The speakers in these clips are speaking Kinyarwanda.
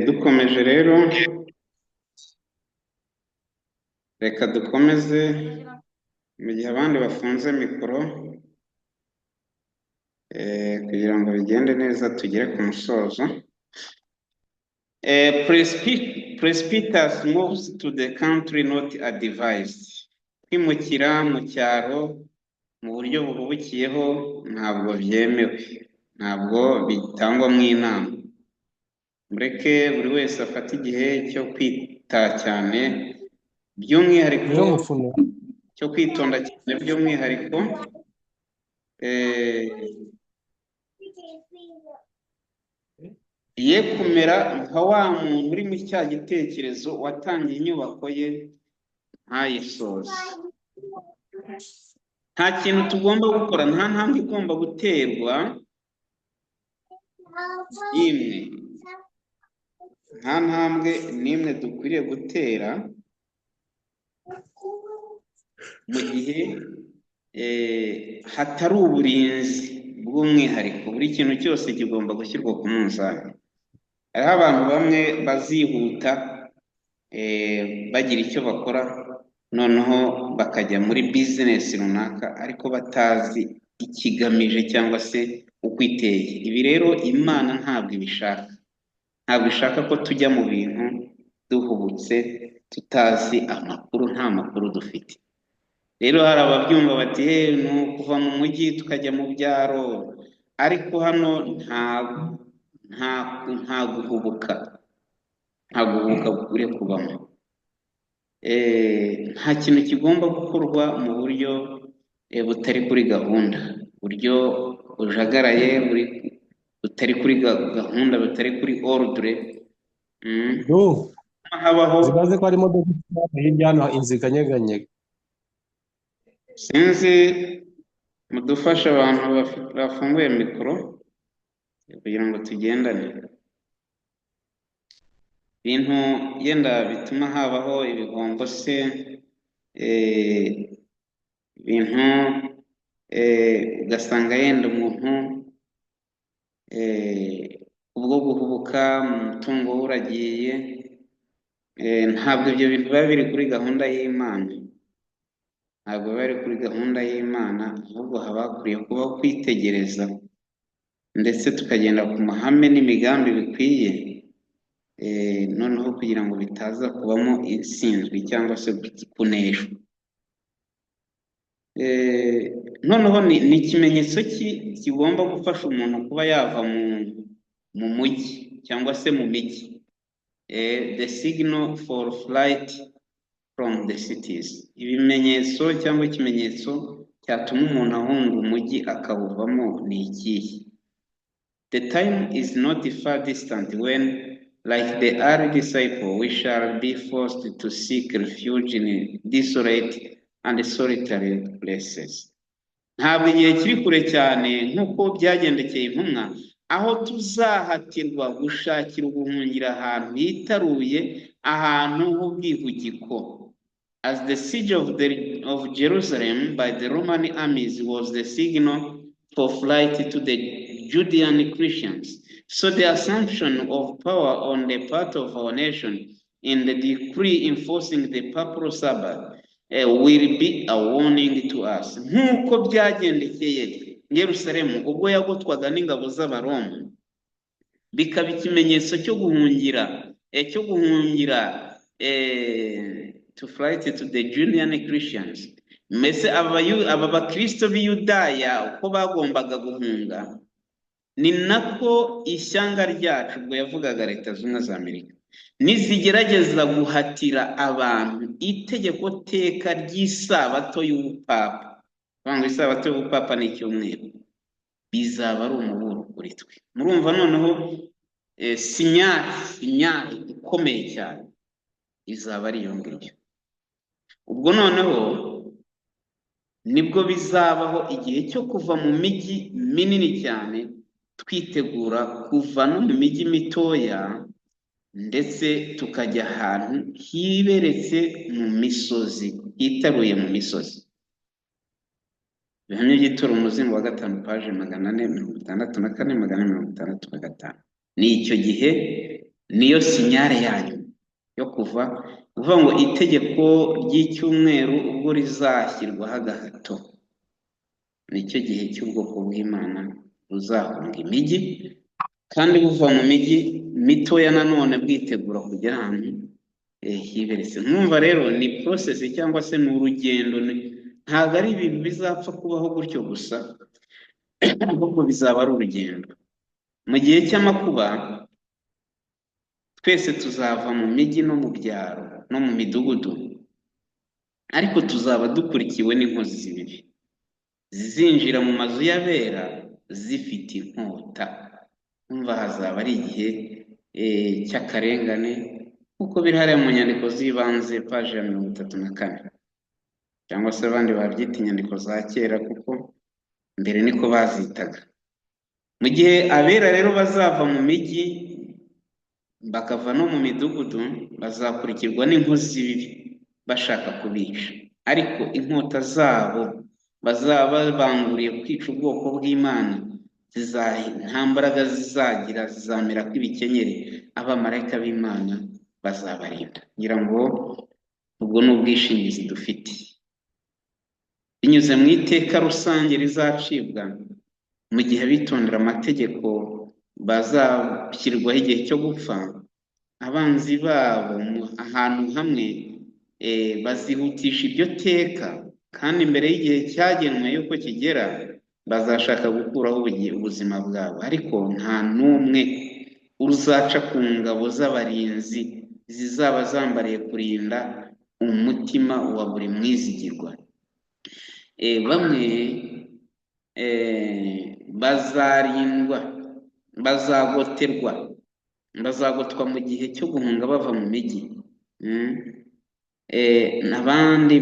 dukomeje rero, reka dukomeze mu gihe abandi bafunze mikoro, kugira ngo bigende neza tugere ku musozo. Presbyters moves to the country not advised. Kwimukira mu cyaro mu buryo buhubukiyeho ntabwo byemewe, ntabwo bitangwa mu inama. Mureke buri wese afate igihe cyo kwita cyane, by'umwihariko cyo kwitonda cyane, by'umwihariko ye kumera nka wa muntu uri muri cya gitekerezo watangiye inyubako ye ntayisoze. Nta kintu tugomba gukora, nta ntambwe igomba guterwa n'imwe, nta ntambwe n'imwe dukwiriye gutera mu gihe hatari uburinzi bw'umwihariko. Buri kintu cyose kigomba gushyirwa ku munzani. Hariho abantu bamwe bazihuta bagira icyo bakora, noneho bakajya muri bizinesi runaka ariko batazi ikigamije cyangwa se uko iteye. Ibi rero Imana ntabwo ibishaka, ntabwo ishaka ko tujya mu bintu duhubutse tutazi amakuru, nta makuru dufite. Rero hari ababyumva bati ni ukuva mu mujyi tukajya mu byaro, ariko hano nta guhubuka bukwiye kubamo. Nta kintu kigomba gukorwa mu buryo butari kuri gahunda, buryo bujagaraye, butari kuri gahunda, butari kuri ordre. Habaho zibaze ko harimo hirya hano inzu ikanyeganyega. Sinzi, mudufasha abantu bafunguye mikoro kugira ngo tugendane. Ibintu yenda bituma habaho ibihombo se, ibintu ugasanga yenda umuntu ubwo guhubuka umutungo we uragiye. Ntabwo ibyo bintu biba biri kuri gahunda y'Imana, ntabwo biba biri kuri gahunda y'Imana, ahubwo haba hakwiye kubaho kwitegereza ndetse tukagenda ku mahame n'imigambi bikwiye, noneho kugira ngo bitaza kubamo intsinzwi cyangwa se kuneshwa. Noneho ni ikimenyetso kigomba gufasha umuntu kuba yava mu mujyi cyangwa se mu mijyi. The signal for flight from the cities. Ibimenyetso cyangwa ikimenyetso cyatuma umuntu ahunga umujyi akawuvamo ni ikihe? The time is not far distant when, like the early disciple, we shall be forced to seek refuge in desolate and solitary places. Ntabwo igihe kiri kure cyane nk'uko byagendekeye intumwa, aho tuzahatirwa gushakira ubuhungiro ahantu hitaruye, ahantu h'ubwihugiko. As the siege of Jerusalem by the Roman armies was the signal for flight to the Judean Christians, so the assumption of power on the part of our nation in the decree enforcing the papal Sabbath will be a warning to us. Nk'uko byagendekeye Yerusalemu ubwo yagotwaga n'ingabo z'Abaroma, bikaba ikimenyetso cyo guhungira to flight to the Judean Christians. Mbese aba bakristo b'i Yudaya uko bagombaga guhunga, ni nako ishyanga ryacu, ubwo yavugaga Leta Zunze za Amerika, nizigerageza guhatira abantu itegeko teka ry'isabato y'ubupapa. Banga isabato y'ubupapa ni icyumweru, bizaba ari umuburo kuri twe. Murumva noneho sinyari ikomeye cyane izaba ari iyo ngibyo. Ubwo noneho nibwo bizabaho igihe cyo kuva mu mijyi minini cyane, twitegura kuva no mu mijyi mitoya, ndetse tukajya ahantu hiberetse mu misozi, hitaruye mu misozi. Ibihamya by'itora umuzingo wa gatanu paje 464 465. Ni icyo gihe niyo sinyare yanyu yo kuva uvuga ngo itegeko ry'icyumweru ubwo rizashyirwaho agahato, nicyo gihe cy'ubwoko bw'Imana buzahunga imijyi kandi buva mu mijyi mitoya nanone bwitegura kugera ahantu hiberetse. Mwumva rero ni process cyangwa se ni urugendo, ntabwo ari ibintu bizapfa kubaho gutyo gusa, ahubwo bizaba ari urugendo. Mu gihe cy'amakuba twese tuzava mu mijyi no mu byaro no mu midugudu, ariko tuzaba dukurikiwe n'inkozi z'ibibi zizinjira mu mazu y'abera zifite inkota. Umva hazaba ari igihe cy'akarengane kuko biri hariya mu nyandiko z'ibanze paje ya 34, cyangwa se abandi babyita inyandiko za kera kuko mbere niko bazitaga. Mu gihe abera rero bazava mu mijyi bakava no mu midugudu, bazakurikirwa n'inkozi z'ibibi bashaka kubica, ariko inkota zabo bazaba banguriye kwica ubwoko bw'Imana nta mbaraga zizagira, zizamera kw'ibikenyeri, abamarayika b'Imana bazabarinda. Ngira ngo ubwo ni ubwishingizi dufite binyuze mu iteka rusange rizacibwa mu gihe bitondera amategeko bazashyirwaho igihe cyo gupfa. Abanzi babo ahantu hamwe bazihutisha iryo teka, kandi mbere y'igihe cyagenwe yuko kigera bazashaka gukuraho ubuzima bwabo, ariko nta n'umwe uzaca ku ngabo z'abarinzi zizaba zambariye kurinda umutima wa buri mwizigirwa. Bamwe bazarindwa, bazagotwa mu gihe cyo guhunga bava mu mijyi, n'abandi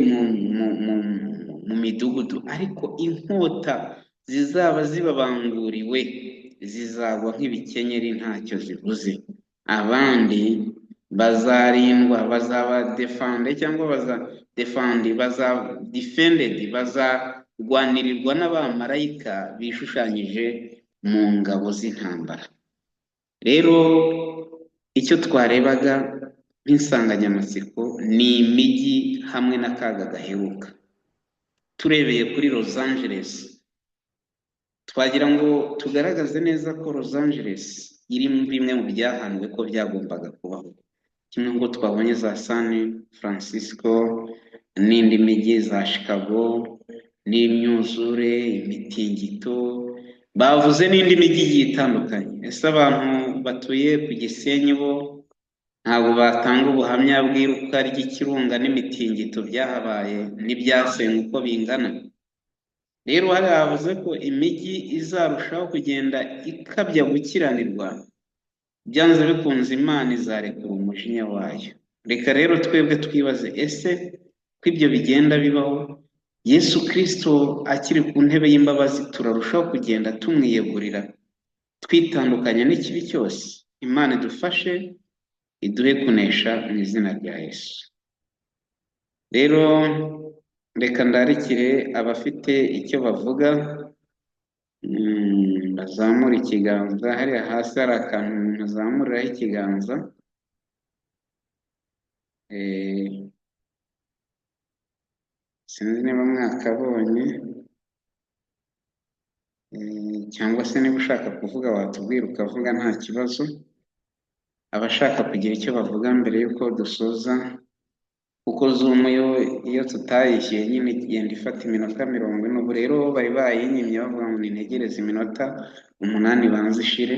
mu midugudu, ariko inkota zizaba zibabanguriwe zizagwa nk'ibikenyeri ntacyo zivuze. Abandi bazarindwa, bazabadefande cyangwa bazarwanirirwa n'abamarayika bishushanyije mu ngabo z'intambara. Rero icyo twarebaga nk'insanganyamatsiko ni imijyi hamwe n'akaga gaheruka. Turebeye kuri Los Angeles, twagira ngo tugaragaze neza ko Los Angeles iri mu bimwe mu byahanuwe ko byagombaga kubaho, kimwe ngo twabonye za San Francisco n'indi mijyi za Chicago n'imyuzure, imitingito, bavuze n'indi mijyi igiye itandukanye. Ese abantu batuye ku Gisenyi bo ntabwo batanga ubuhamya bw'iruka ry'ikirunga n'imitingito byahabaye n'ibyasenywe uko bingana? Rero hari havuze ko imijyi izarushaho kugenda ikabya gukiranirwa, byanze bikunze Imana izarekura umujinya wayo. Reka rero twebwe twibaze, ese ko ibyo bigenda bibaho, Yesu Kristo akiri ku ntebe y'imbabazi, turarushaho kugenda tumwiyegurira twitandukanya n'ikibi cyose? Imana idufashe, iduhe kunesha mu izina rya Yesu. Rero reka ndarikire abafite icyo bavuga, bazamura ikiganza. Hariya hasi hari akantu umuntu azamuriraho ikiganza. Sinzi niba mwakabonye, cyangwa se niba ushaka kuvuga watubwira ukavuga nta kibazo. Abashaka kugira icyo bavuga mbere y'uko dusoza, kuko Zoom yo iyo tutayishyuye nyine igenda ifata iminota 40. Ubu rero bari bayinyimye bavuga ngo nintegereze iminota 8 banze ishire.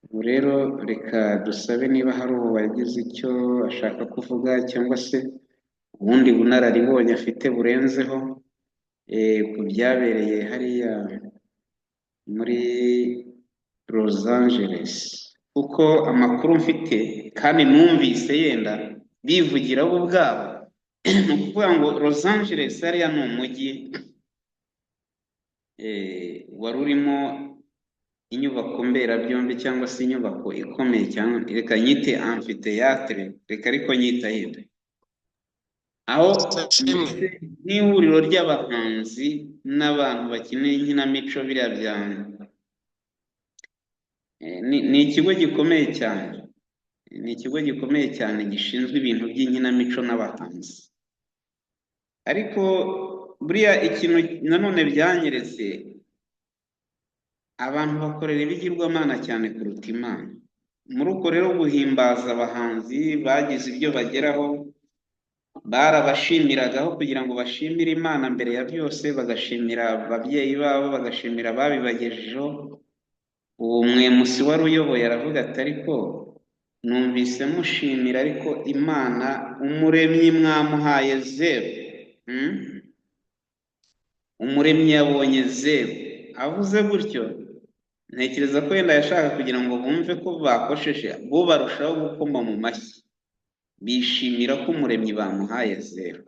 Ubu rero reka dusabe niba hari uwo wagize icyo ashaka kuvuga cyangwa se ubundi bunararibonye afite burenzeho ku byabereye hariya muri Los Angeles, kuko amakuru mfite kandi numvise yenda bivugira bo ubwabo ni ukuvuga ngo Los Angeles hariya ni umujyi wari urimo inyubako mberabyombi cyangwa se inyubako ikomeye cyane, reka nyite amphitheatre, reka ariko nyita yenda aho Ishimwe. mbese n'ihuriro ry'abahanzi n'abantu bakina inkinamico biriya byanyu ni ikigo gikomeye cyane, ni ikigo gikomeye cyane gishinzwe ibintu by'inkinamico n'abahanzi. ariko buriya ikintu nanone byanyeretse, abantu bakorera ibigirwamana cyane kuruta Imana. Muri uko rero guhimbaza abahanzi bagize ibyo bageraho, barabashimiragaho kugira ngo bashimire Imana mbere ya byose, bagashimira ababyeyi babo, bagashimira ababibagejejeho. uwo mwemusi wari uyoboye aravuga ati ariko numvise mushimira, ariko Imana umuremyi mwamuhaye zeru. Umuremyi yabonye zeru. Avuze gutyo ntekereza ko yenda yashaka kugira ngo bumve ko bakosheje, bo barushaho gukoma mu mashyi, bishimira ko umuremyi bamuhaye zeru.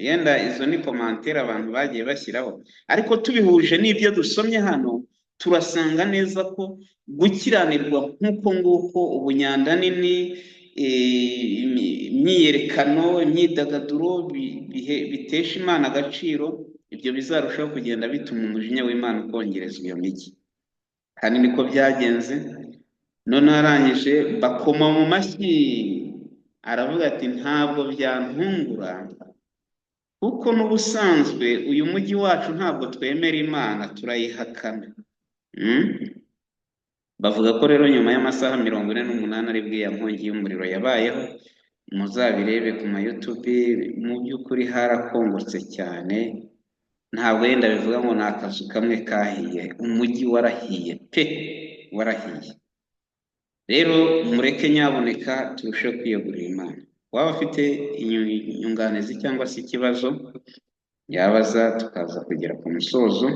Yenda izo ni komantere abantu bagiye bashyiraho, ariko tubihuje n'ibyo dusomye hano turasanga neza ko gukiranirwa nk'uko nguko, ubunyanda nini, imyiyerekano, imyidagaduro bitesha Imana agaciro, ibyo bizarushaho kugenda bituma umujinya w'Imana ukongerezwa iyo migi. Kandi niko byagenze. None arangije bakoma mu mashyi, aravuga ati ntabwo byantungura, kuko n'ubusanzwe uyu mujyi wacu ntabwo twemera Imana, turayihakana. Bavuga ko rero nyuma y'amasaha 48 aribwo iya nkongi y'umuriro yabayeho. Muzabirebe ku ma YouTube, mu by'ukuri harakongotse cyane. Ntabwo yenda bivuga ngo ni akazu kamwe kahiye, umujyi warahiye pe, warahiye. Rero mureke nyaboneka turusheho kwiyegurira Imana. Waba afite inyunganizi cyangwa se ikibazo yabaza, tukaza kugera ku musozo,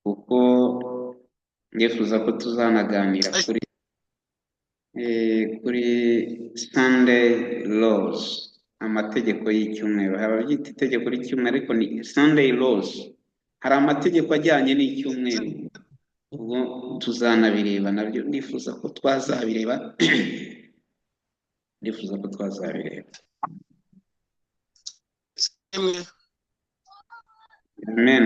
kuko ndifuza ko tuzanaganira kuri Sunday laws, amategeko y'icyumweru. Haba byita itegeko ry'icyumweru, ariko ni Sunday laws. Hari amategeko ajyanye n'icyumweru, ubwo tuzanabireba nabyo. Ndifuza ko twazabireba Amen.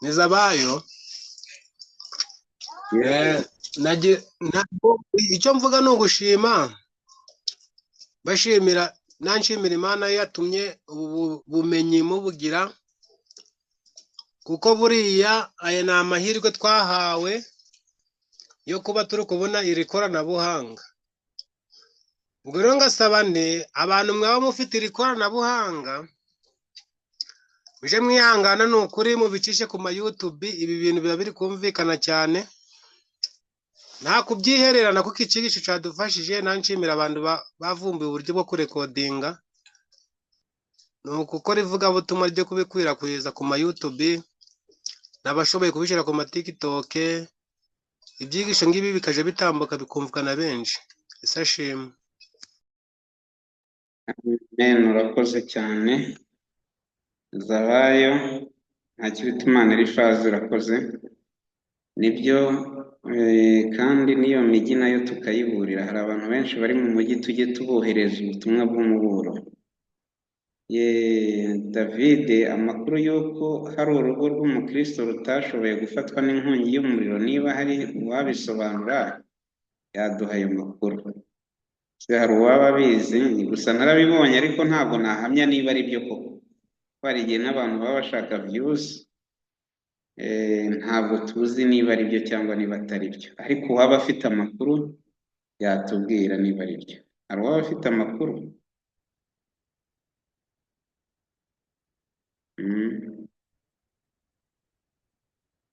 Nizabayo. Icyo mvuga ni ugushima, bashimira, nanshimira Imana yatumye ubu bumenyi mubugira, kuko buriya aya ni amahirwe twahawe yo kuba turi kubona iri koranabuhanga. Ubwo rero ngasaba abantu mwaba mufite iri koranabuhanga, muje mwihangana, ni ukuri mubicishe ku ma YouTube. Ibi bintu biba biri kumvikana cyane, nta kubyihererana, kuko ikigisho cyadufashije. Nanshimira abantu bavumbuye uburyo bwo kurekodinga, ni ukukora ivugabutumwa ryo kubikwirakwiza ku ma YouTube, n'abashoboye kubishyira ku ma TikTok. Ibyigisho ngibi bikaje bitambuka bikumvikana benshi. Ese ashimwe. Amen. Urakoze cyane Zabayo, nta kibita Imana irifaze. Urakoze. Nibyo, kandi n'iyo migi nayo tukayiburira. Hari abantu benshi bari mu mujyi, tujye tubohereza ubutumwa bw'umuburo. David, amakuru y'uko hari urugo rw'umukristo rutashoboye gufatwa n'inkongi y'umuriro, niba hari uwabisobanura yaduha ayo makuru. Hari uwaba abizi? Gusa narabibonye, ariko ntabwo nahamya niba ari byo koko. Hari igihe n'abantu baba bashaka views, ntabwo tuzi niba ari byo cyangwa niba atari byo. Ariko uwaba afite amakuru yatubwira niba ari byo. Hari uwaba afite amakuru?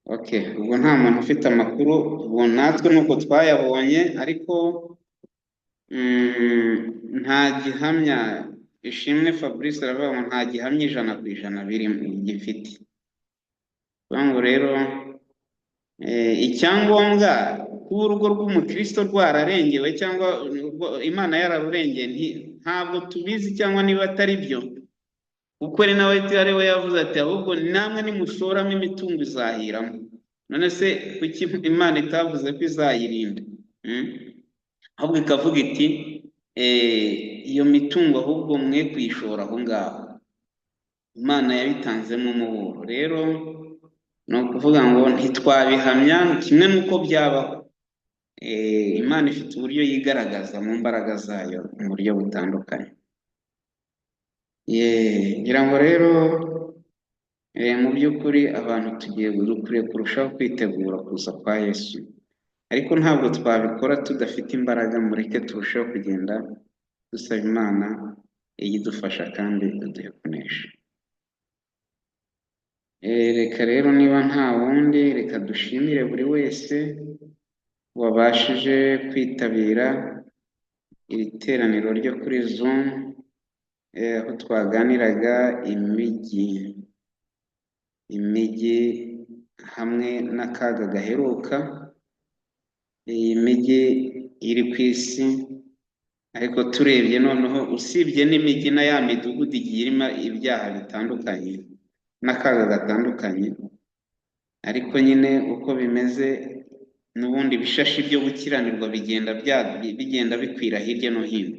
Okay, ubwo nta muntu ufite amakuru. Ubwo natwe nuko twayabonye, ariko nta gihamya. Ishimwe Fabrice aravuga ngo nta gihamya 100% biri gifite. Ngo rero icyangombwa kuba urugo rw'umukristo rwararengewe cyangwa Imana yararurengeye, ntabwo tubizi, cyangwa niba atari byo, kuko ari nawe ari we yavuze ati ahubwo namwe nimushoramo imitungo izahiramo. None se kuki Imana itavuze ko izayirinda? ahubwo ikavuga iti iyo mitungo ahubwo mwe kuyishora aho ngaho, Imana yabitanzemo umuburo. Rero ni ukuvuga ngo ntitwabihamya kimwe n'uko byabaho. Imana ifite uburyo yigaragaza mu mbaraga zayo mu buryo butandukanye. Ngira ngo rero mu by'ukuri abantu dukwiriye kurushaho kwitegura kuza kwa Yesu, ariko ntabwo twabikora tudafite imbaraga. Mureke turusheho kugenda dusaba Imana idufasha kandi iduhe kunesha. Reka rero niba nta wundi, reka dushimire buri wese wabashije kwitabira iri teraniro ryo kuri Zoom, aho twaganiraga imijyi hamwe n'akaga gaheruka, iyi mijyi iri ku isi. Ariko turebye noneho, usibye n'imijyi na ya midugudu igiye irimo ibyaha bitandukanye n'akaga gatandukanye, ariko nyine uko bimeze n'ubundi ibishashi byo gukiranirwa bigenda bikwira hirya no hino.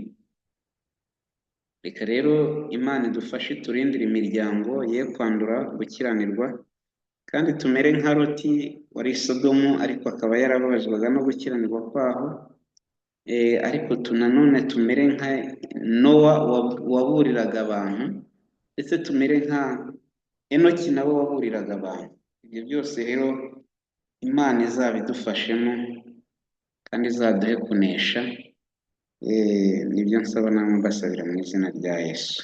Reka rero Imana idufashe, turindire imiryango ye kwandura gukiranirwa, kandi tumere nka Loti wari i Sodomu ariko akaba yarababazwaga no gukiranirwa kwaho. Ariko nanone tumere nka Nowa waburiraga abantu, ndetse tumere nka Enoki nawe waburiraga abantu. Ibyo byose rero Imana izabidufashemo kandi izaduhe kunesha. Nibyo nsaba namwe mbasabira mu izina rya Yesu.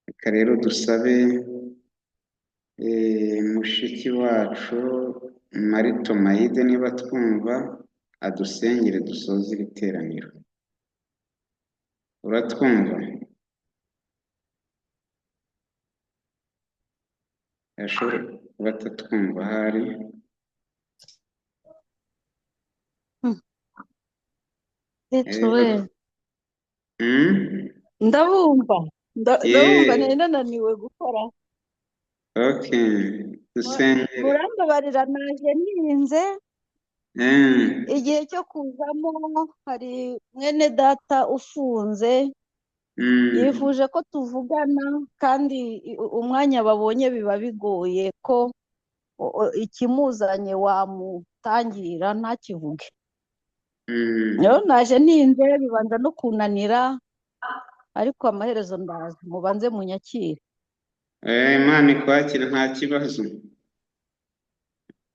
Reka rero dusabe mushiki wacu Marito Mayide, niba twumva, adusengere dusoze iri teraniro. Uratwumva? Ashobora kuba atatwumva ahari. Ndabumva nari nananiwe gukora. Dusengere. Murambabarira, naje ninze. Igihe cyo kuzamo hari mwene data ufunze, yifuje ko tuvugana, kandi umwanya babonye biba bigoye ko ikimuzanye wamutangira ntakivuge. Rero naje ninze, bibanza no kunanira, ariko amaherezo ndaza. Mubanze munyakire. Imana ikwakire, nta kibazo.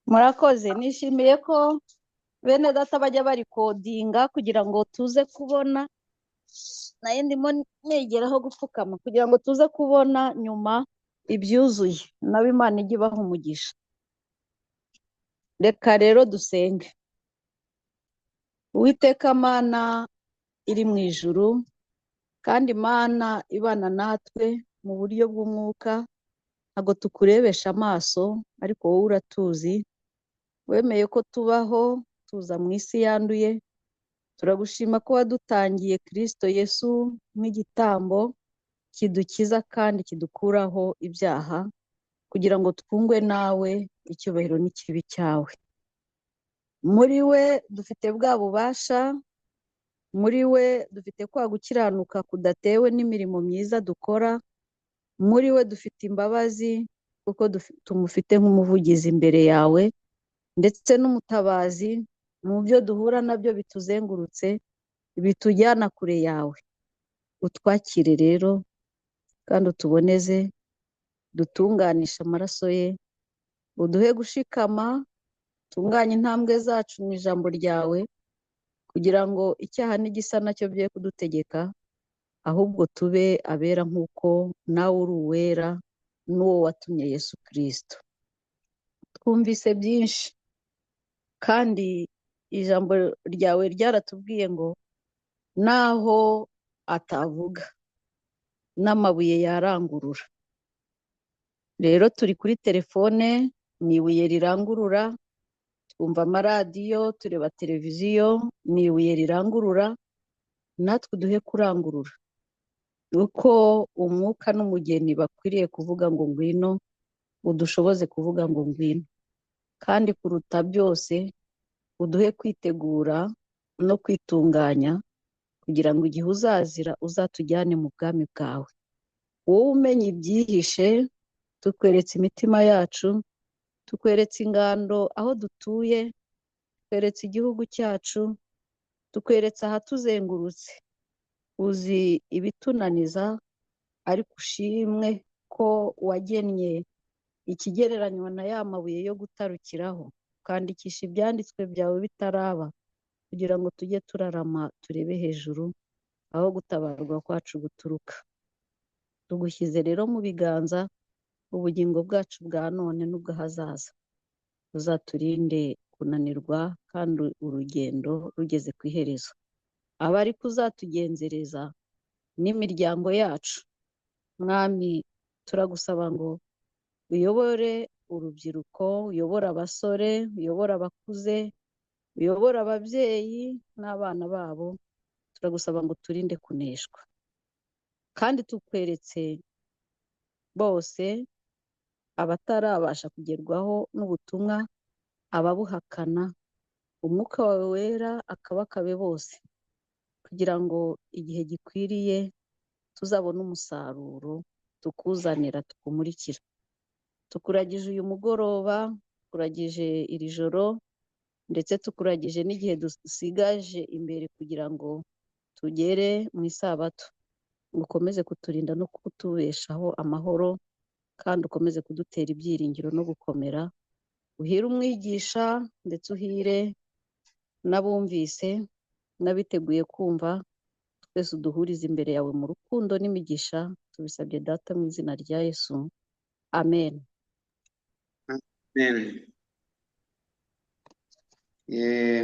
Murakoze. Nishimiye ko bene data bajya barikodinga kugira ngo tuze kubona, nayo ndimo negeraho gupfukama kugira ngo tuze kubona nyuma ibyuzuye, nabo Imana ijye ibaha umugisha. Reka rero dusenge. Uwiteka Mana iri mu ijuru, kandi Mana ibana natwe mu buryo bw'umwuka, ntabwo tukurebesha amaso, ariko wowe uratuzi. Wemeye ko tubaho tuza mu isi yanduye. Turagushima ko wadutangiye Kristo Yesu nk'igitambo kidukiza kandi kidukuraho ibyaha, kugira ngo twungwe nawe icyubahiro n'ikibi cyawe. Muri we dufite bwa bubasha, muri we dufite kwa gukiranuka kudatewe n'imirimo myiza dukora, muri we dufite imbabazi kuko tumufite nk'umuvugizi imbere yawe, ndetse n'umutabazi mu byo duhura nabyo bituzengurutse, bitujyana kure yawe. Utwakire rero kandi utuboneze, dutunganisha amaraso ye, uduhe gushikama, tunganye intambwe zacu mu ijambo ryawe, kugira ngo icyaha n'igisa nacyo bye kudutegeka, ahubwo tube abera nk'uko nawe uri uwera n'uwo watumye Yesu Kristo. Twumvise byinshi, kandi ijambo ryawe ryaratubwiye ngo naho atavuga n'amabuye yarangurura. Rero turi kuri telefone, ni ibuye rirangurura. Twumva amaradiyo, tureba televiziyo, ni ibuye rirangurura. Natwe duhe kurangurura, uko umwuka n'umugeni bakwiriye kuvuga ngo ngwino, udushoboze kuvuga ngo ngwino. Kandi kuruta byose uduhe kwitegura no kwitunganya kugira ngo igihe uzazira uzatujyane mu bwami bwawe. Wowe umenya ibyihishe, tukweretse imitima yacu, tukweretse ingando aho dutuye, tukweretse igihugu cyacu, tukweretse ahatuzengurutse. Uzi ibitunaniza, ariko ushimwe ko wagennye ikigereranywa na ya mabuye yo gutarukiraho, ukandikisha ibyanditswe byawe bitaraba, kugira ngo tujye turarama turebe hejuru aho gutabarwa kwacu guturuka. Tugushyize rero mu biganza ubugingo bwacu bwa none n'ubw'ahazaza. Uzaturinde kunanirwa kandi urugendo rugeze ku iherezo. Aba ariko uzatugenzereza n'imiryango yacu. Mwami, turagusaba ngo uyobore urubyiruko, uyobore abasore, uyobore abakuze, uyobore ababyeyi n'abana babo. Turagusaba ngo turinde kuneshwa. Kandi tukweretse bose abatarabasha kugerwaho n'ubutumwa, ababuhakana, umwuka wawe wera akabakabe bose, kugira ngo igihe gikwiriye tuzabone umusaruro tukuzanira, tukumurikira. Tukuragije uyu mugoroba, tukuragije iri joro, ndetse tukuragije n'igihe dusigaje imbere kugira ngo tugere mu isabato. Ngo ukomeze kuturinda no kutubeshaho amahoro, kandi ukomeze kudutera ibyiringiro no gukomera. Uhire umwigisha, ndetse uhire n'abumvise n'abiteguye kumva. Twese uduhurize imbere yawe mu rukundo n'imigisha. Tubisabye Data mu izina rya Yesu, amen. Amen.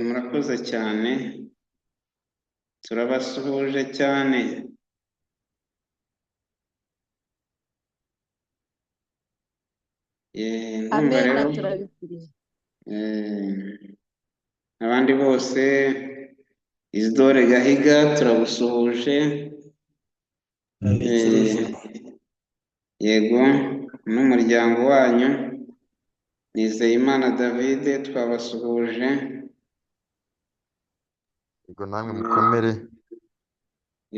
Murakoze cyane, turabasuhuje cyane. Ndumva Amen, rero turabikuriye. abandi bose, Isidore Gahiga turagusuhuje. Yego, n'umuryango wanyu. Nizeyimana David twabasuhuje. Yego namwe mukomere.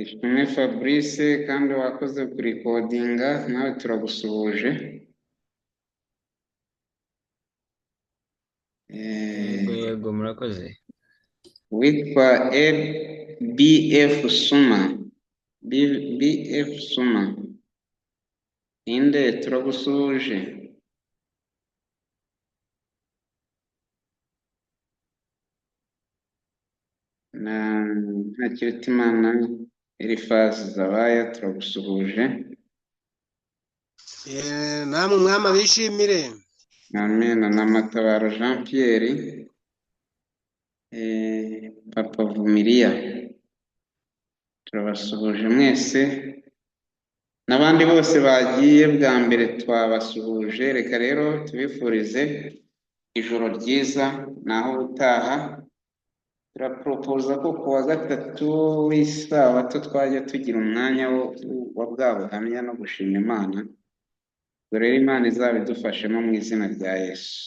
Ishimwe Fabrice kandi wakoze kurikodinga, nawe turagusuhuje. Yego murakoze. Witwa BF Suma. BF Suma. Inde turagusuhuje. Na Ntakirutimana Eliphaz Zabaya turagusuhuje. namwe umwami abishimire. Amen. Na Matabaro Jean Pierre, Papa Vumilia turabasuhuje mwese, n'abandi bose bagiye bwa mbere twabasuhuje. Reka rero tubifurize ijoro ryiza, naho utaha turaporopoza ko ku wa gatatu w'isabato twajya tugira umwanya wa bwa buhamya no gushima Imana. Dore Imana izabidufashemo mu izina rya Yesu.